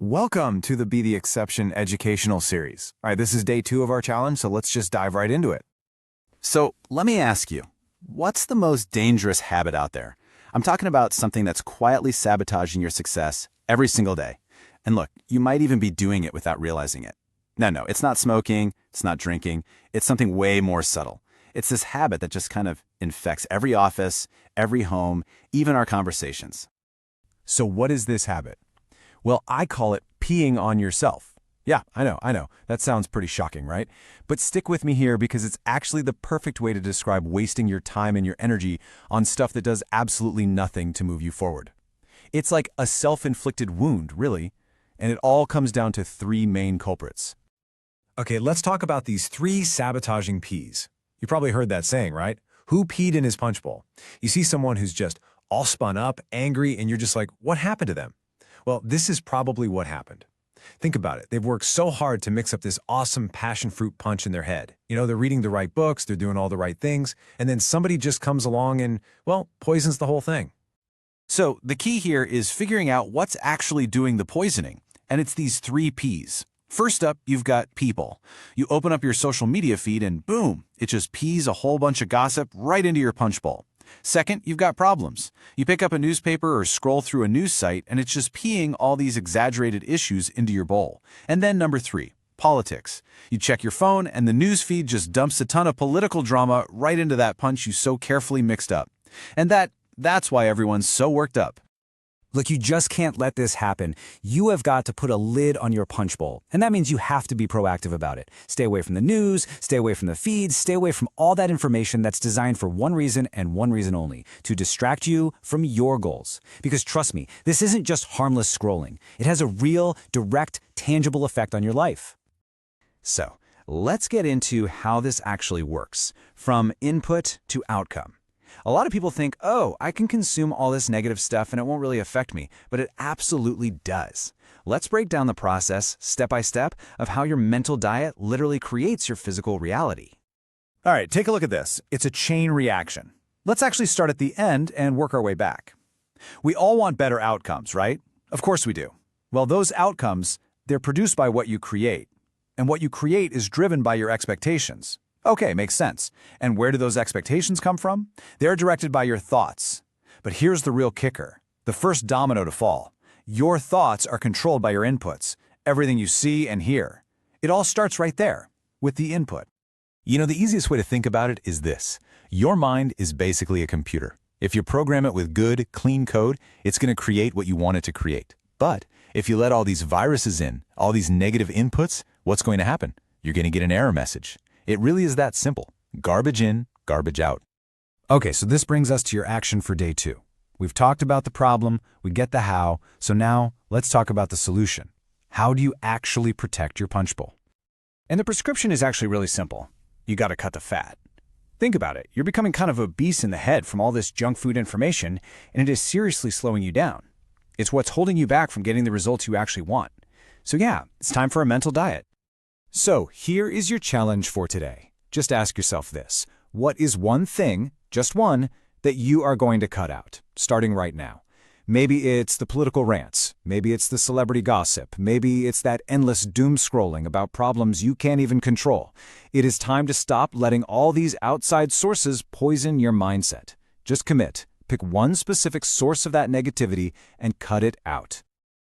Welcome to the Be the Exception educational series. All right, this is day 2 of our challenge, so let's just dive right into it. So let me ask you, what's the most dangerous habit out there? I'm talking about something that's quietly sabotaging your success every single day. And look, you might even be doing it without realizing it. No, it's not smoking, it's not drinking, it's something way more subtle. It's this habit that just kind of infects every office, every home, even our conversations. So what is this habit? Well, I call it peeing on yourself. Yeah, I know. That sounds pretty shocking, right? But stick with me here because it's actually the perfect way to describe wasting your time and your energy on stuff that does absolutely nothing to move you forward. It's like a self-inflicted wound, really, and it all comes down to 3 main culprits. Okay, let's talk about these 3 sabotaging pees. You probably heard that saying, right? Who peed in his punch bowl? You see someone who's just all spun up, angry, and you're just like, what happened to them? Well, this is probably what happened. Think about it. They've worked so hard to mix up this awesome passion fruit punch in their head. You know, they're reading the right books, they're doing all the right things, and then somebody just comes along and, well, poisons the whole thing. So the key here is figuring out what's actually doing the poisoning, and it's these 3 Ps. First up, you've got people. You open up your social media feed and boom, it just pees a whole bunch of gossip right into your punch bowl. Second, you've got problems. You pick up a newspaper or scroll through a news site and it's just peeing all these exaggerated issues into your bowl. And then number 3, politics. You check your phone and the news feed just dumps a ton of political drama right into that punch you so carefully mixed up. And that's why everyone's so worked up. Look, you just can't let this happen. You have got to put a lid on your punch bowl, and that means you have to be proactive about it. Stay away from the news, stay away from the feeds, stay away from all that information that's designed for one reason and one reason only, to distract you from your goals. Because trust me, this isn't just harmless scrolling. It has a real, direct, tangible effect on your life. So let's get into how this actually works, from input to outcome. A lot of people think, oh, I can consume all this negative stuff and it won't really affect me, but it absolutely does. Let's break down the process, step by step, of how your mental diet literally creates your physical reality. All right, take a look at this. It's a chain reaction. Let's actually start at the end and work our way back. We all want better outcomes, right? Of course we do. Well, those outcomes, they're produced by what you create. And what you create is driven by your expectations. Okay, makes sense. And where do those expectations come from? They're directed by your thoughts. But here's the real kicker, the first domino to fall. Your thoughts are controlled by your inputs, everything you see and hear. It all starts right there, with the input. You know, the easiest way to think about it is this. Your mind is basically a computer. If you program it with good, clean code, it's going to create what you want it to create. But if you let all these viruses in, all these negative inputs, what's going to happen? You're going to get an error message. It really is that simple. Garbage in, garbage out. Okay, so this brings us to your action for day 2. We've talked about the problem, we get the how, so now let's talk about the solution. How do you actually protect your punch bowl? And the prescription is actually really simple. You got to cut the fat. Think about it. You're becoming kind of obese in the head from all this junk food information, and it is seriously slowing you down. It's what's holding you back from getting the results you actually want. So yeah, it's time for a mental diet. So here is your challenge for today. Just ask yourself this. What is one thing, just one, that you are going to cut out, starting right now? Maybe it's the political rants. Maybe it's the celebrity gossip. Maybe it's that endless doom scrolling about problems you can't even control. It is time to stop letting all these outside sources poison your mindset. Just commit. Pick one specific source of that negativity and cut it out.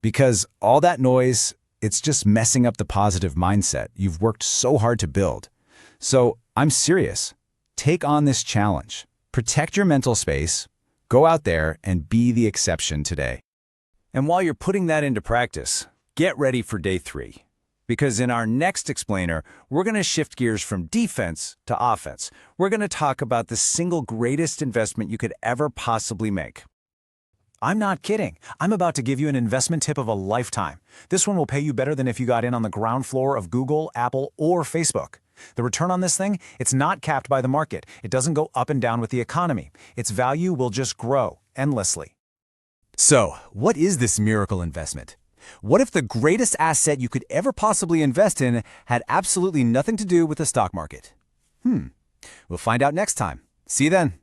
Because all that noise, it's just messing up the positive mindset you've worked so hard to build. So I'm serious. Take on this challenge. Protect your mental space. Go out there and be the exception today. And while you're putting that into practice, get ready for day 3. Because in our next explainer, we're going to shift gears from defense to offense. We're going to talk about the single greatest investment you could ever possibly make. I'm not kidding. I'm about to give you an investment tip of a lifetime. This one will pay you better than if you got in on the ground floor of Google, Apple, or Facebook. The return on this thing, it's not capped by the market. It doesn't go up and down with the economy. Its value will just grow endlessly. So, what is this miracle investment? What if the greatest asset you could ever possibly invest in had absolutely nothing to do with the stock market? We'll find out next time. See you then.